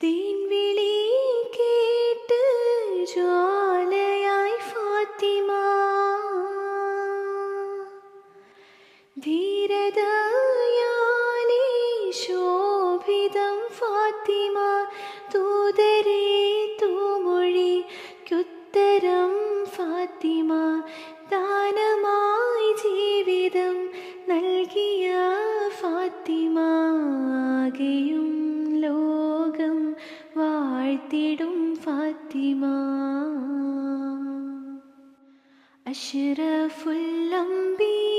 തേൻവിളി കേട്ട് ജ്വാലയായി ഫാത്തിമ, ധീരതയാലേ ശോഭിതം ഫാത്തിമ, തൂതരേ തൂമൊഴിക്കുത്തരം ഫാത്തിമ, ദാനമായി ജീവിതം നൽകിയ ഫാത്തിമ, ആകെയും ലോകം വാഴ്ത്തിടും ഫാത്തിമ. അഷ്റഫുൽ അംബിയ